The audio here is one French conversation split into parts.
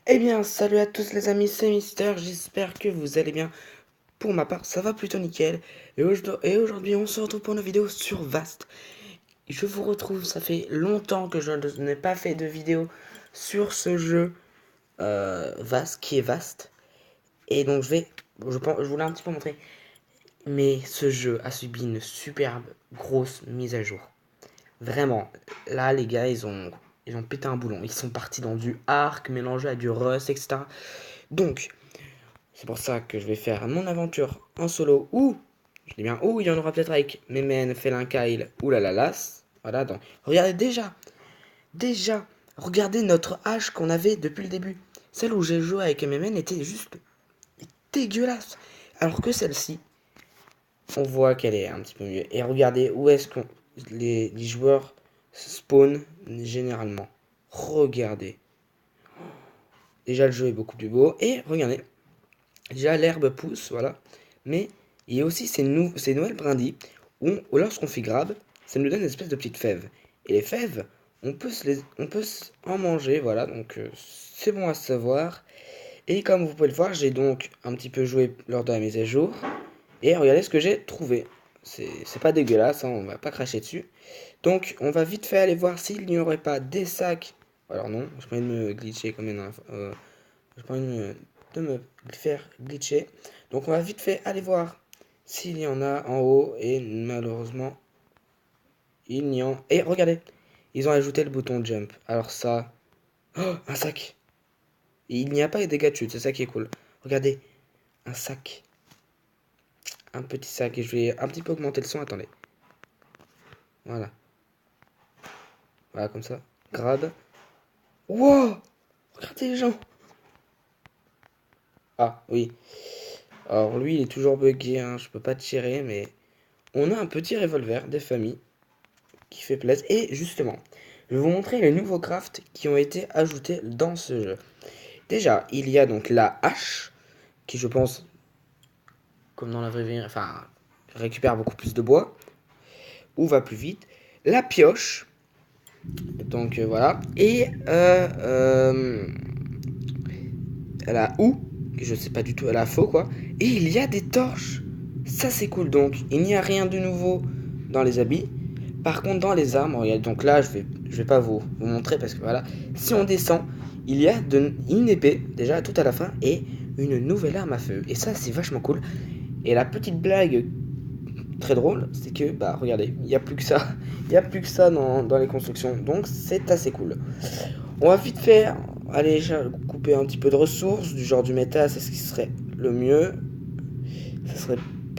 Eh bien, salut à tous les amis, c'est Mister, j'espère que vous allez bien. Pour ma part, ça va plutôt nickel. Et aujourd'hui, on se retrouve pour une vidéo sur Vast. Je vous retrouve, ça fait longtemps que je n'ai pas fait de vidéo sur ce jeu Vast, qui est Vast. Et donc, je voulais un petit peu montrer. Mais ce jeu a subi une superbe grosse mise à jour. Vraiment, là, les gars, ils ont pété un boulon. Ils sont partis dans du Arc mélangé à du Rust, etc. Donc, c'est pour ça que je vais faire mon aventure en solo ou, je dis bien ou, il y en aura peut-être avec Memen, Felin Kyle ou la Lalas. Voilà, donc regardez déjà, regardez notre hache qu'on avait depuis le début. Celle où j'ai joué avec Memen était juste dégueulasse. Alors que celle-ci, on voit qu'elle est un petit peu mieux. Et regardez où est-ce que les joueurs spawn généralement. Regardez. Déjà le jeu est beaucoup plus beau. Et regardez, déjà l'herbe pousse, voilà. Mais il y a aussi ces nouvelles brindilles où lorsqu'on fait grab, ça nous donne une espèce de petites fèves. Et les fèves, on peut en manger, voilà. Donc c'est bon à savoir. Et comme vous pouvez le voir, j'ai donc un petit peu joué lors de la mise à jour. Et regardez ce que j'ai trouvé. C'est pas dégueulasse, hein, on va pas cracher dessus. Donc on va vite fait aller voir s'il n'y aurait pas des sacs. Alors non, je pas envie de me glitcher comme une j'ai pas envie de me faire glitcher. Donc on va vite fait aller voir s'il y en a en haut. Et malheureusement, il n'y en... Et regardez, ils ont ajouté le bouton jump. Alors ça... Oh, un sac. Et il n'y a pas de dégâts de chute, c'est ça qui est cool. Regardez, un sac. Un petit sac. Et je vais un petit peu augmenter le son, attendez. Voilà. Voilà, comme ça. Grab. Wow. Regardez les gens. Ah, oui. Alors lui, il est toujours bugué, hein, je peux pas tirer, mais... On a un petit revolver des familles qui fait plaisir. Et justement, je vais vous montrer les nouveaux crafts qui ont été ajoutés dans ce jeu. Déjà, il y a donc la hache, qui je pense, comme dans la vraie vie, enfin, récupère beaucoup plus de bois, ou va plus vite. La pioche, donc voilà. Et la houe, que je sais pas du tout, la faux quoi. Et il y a des torches. Ça c'est cool, donc il n'y a rien de nouveau dans les habits. Par contre, dans les armes, regarde, donc là, je vais pas vous montrer parce que voilà, si on descend, il y a une épée, déjà tout à la fin, et une nouvelle arme à feu. Et ça, c'est vachement cool. Et la petite blague très drôle, c'est que, bah, regardez, il n'y a plus que ça. Il n'y a plus que ça dans les constructions. Donc, c'est assez cool. On va vite faire, allez, couper un petit peu de ressources, du genre du métal, c'est ce qui serait le mieux. Ça serait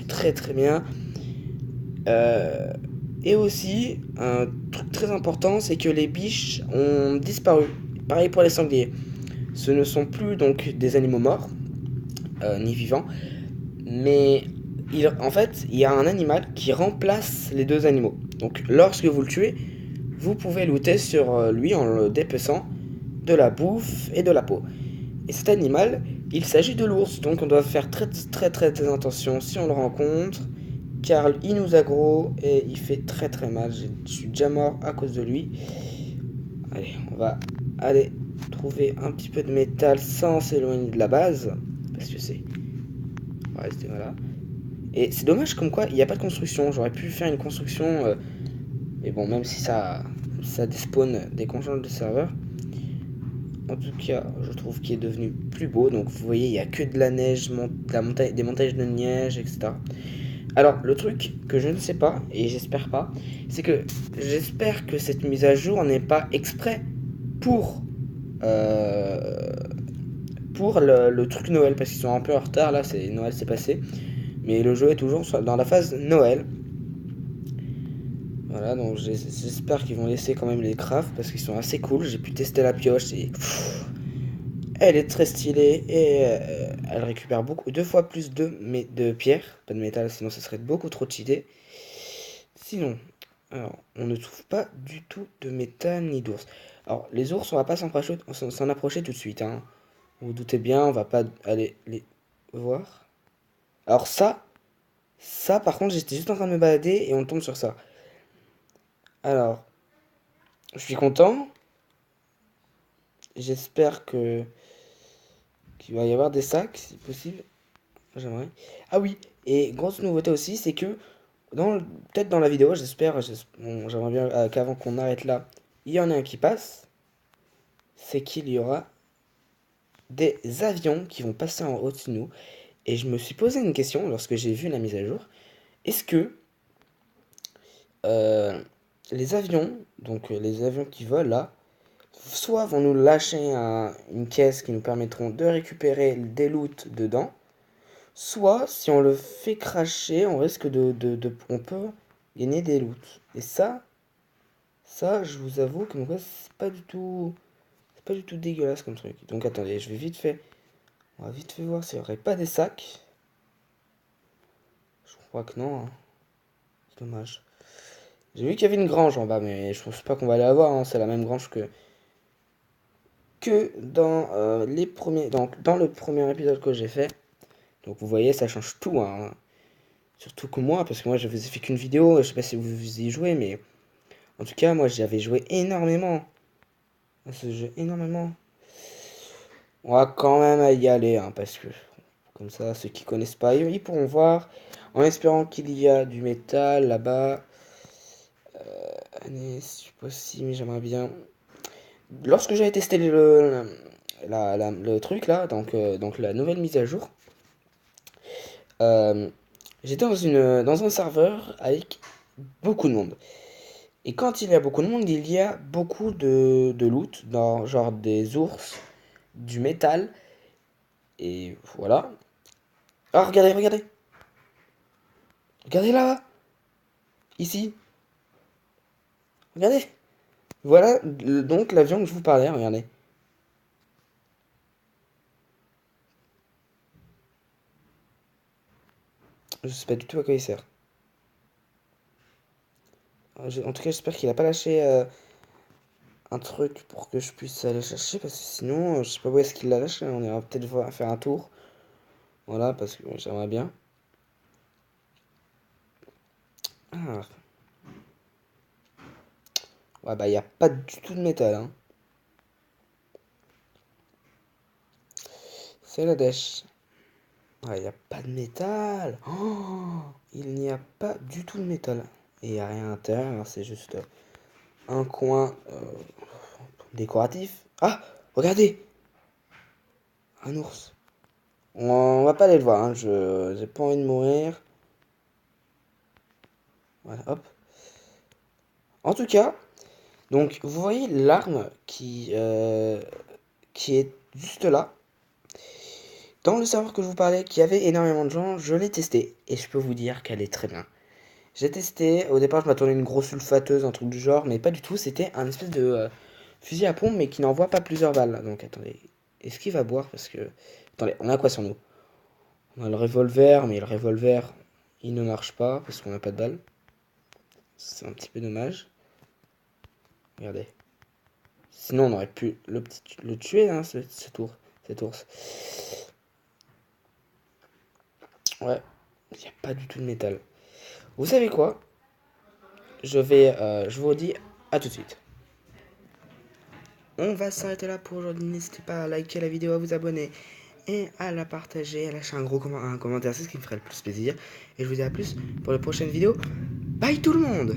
très très bien. Euh, Et aussi, un truc très important, c'est que les biches ont disparu. Pareil pour les sangliers. Ce ne sont plus donc des animaux morts, ni vivants, mais en fait, il y a un animal qui remplace les deux animaux. Donc, lorsque vous le tuez, vous pouvez looter sur lui en le dépeçant de la bouffe et de la peau. Et cet animal, il s'agit de l'ours, donc on doit faire très attention si on le rencontre, car il nous aggro et il fait très très mal. Je suis déjà mort à cause de lui. Allez, on va aller trouver un petit peu de métal sans s'éloigner de la base, parce que c'est... Ouais, voilà. Et c'est dommage comme quoi il n'y a pas de construction. J'aurais pu faire une construction, mais bon, même si ça despawn des conjoints de serveur. En tout cas, je trouve qu'il est devenu plus beau. Donc vous voyez, il n'y a que de la neige, des montagnes de neige, etc. Alors, le truc que je ne sais pas, et j'espère pas, c'est que j'espère que cette mise à jour n'est pas exprès pour, euh, pour le truc Noël, parce qu'ils sont un peu en retard, là, c'est Noël c'est passé, mais le jeu est toujours dans la phase Noël. Voilà, donc j'espère qu'ils vont laisser quand même les crafts, parce qu'ils sont assez cool. J'ai pu tester la pioche, et elle est très stylée, et elle récupère deux fois plus de pierre, pas de métal, sinon ce serait beaucoup trop cheaté. Sinon, alors, on ne trouve pas du tout de métal ni d'ours. Alors, les ours, on va pas s'en approcher tout de suite, hein. Vous vous doutez bien, on va pas aller les voir. Alors ça par contre, j'étais juste en train de me balader et on tombe sur ça. Alors, je suis content. J'espère que qu'il va y avoir des sacs, si possible. J'aimerais. Ah oui, et grosse nouveauté aussi, c'est que peut-être dans la vidéo, bon, j'aimerais bien qu'avant qu'on arrête là, il y en ait un qui passe. C'est qu'il y aura des avions qui vont passer en au-dessus de nous. Et je me suis posé une question lorsque j'ai vu la mise à jour. Est-ce que euh, les avions, donc les avions qui volent là, soit vont nous lâcher une caisse qui nous permettront de récupérer des loots dedans, soit si on le fait cracher, on risque on peut gagner des loots. Et ça, je vous avoue que moi, c'est pas du tout dégueulasse comme truc. Donc attendez, on va vite fait voir s'il n'y aurait pas des sacs. Je crois que non, hein. C'est dommage. J'ai vu qu'il y avait une grange en bas, mais je pense pas qu'on va aller la voir, hein. C'est la même grange que dans dans le premier épisode que j'ai fait. Donc vous voyez, ça change tout, hein. Surtout que moi, parce que moi je faisais fait qu'une vidéo, je sais pas si vous y jouez, mais en tout cas moi j'avais joué énormément à ce jeu, énormément. On va quand même y aller, hein, parce que comme ça ceux qui connaissent pas, ils pourront voir, en espérant qu'il y a du métal là-bas. Allez, si possible, mais j'aimerais bien. Lorsque j'avais testé le truc là, donc la nouvelle mise à jour, euh, j'étais dans un serveur avec beaucoup de monde. Et quand il y a beaucoup de monde, il y a beaucoup de loot, dans, genre des ours, du métal, et voilà. Ah, regardez, regardez. Regardez là-bas. Ici. Regardez. Voilà donc l'avion que je vous parlais, regardez. Je sais pas du tout à quoi il sert. En tout cas, j'espère qu'il a pas lâché un truc pour que je puisse aller chercher, parce que sinon, je sais pas où est-ce qu'il l'a lâché. On ira peut-être faire un tour. Voilà, parce que j'aimerais bien. Ah. Ouais, bah, il n'y a pas du tout de métal, hein. C'est la dèche. Ouais, il n'y a pas de métal. Oh, il n'y a pas du tout de métal. Et il n'y a rien à l'intérieur, c'est juste un coin décoratif. Ah, regardez, un ours. On va pas aller le voir, hein. J'ai pas envie de mourir. Voilà, hop. En tout cas, donc vous voyez l'arme qui est juste là. Dans le serveur que je vous parlais, qui avait énormément de gens, je l'ai testé. Et je peux vous dire qu'elle est très bien. J'ai testé, au départ je m'attendais à une grosse sulfateuse, un truc du genre, mais pas du tout, c'était un espèce de fusil à pompe, mais qui n'envoie pas plusieurs balles. Donc attendez, est-ce qu'il va boire? Parce que... Attendez, on a quoi sur nous? On a le revolver, mais le revolver, il ne marche pas, parce qu'on n'a pas de balles. C'est un petit peu dommage. Regardez. Sinon on aurait pu le tuer, hein, cet ours. Ouais, il n'y a pas du tout de métal. Vous savez quoi? Je vous dis à tout de suite. On va s'arrêter là pour aujourd'hui. N'hésitez pas à liker la vidéo, à vous abonner et à la partager, à lâcher un commentaire, c'est ce qui me ferait le plus plaisir. Et je vous dis à plus pour la prochaine vidéo. Bye tout le monde!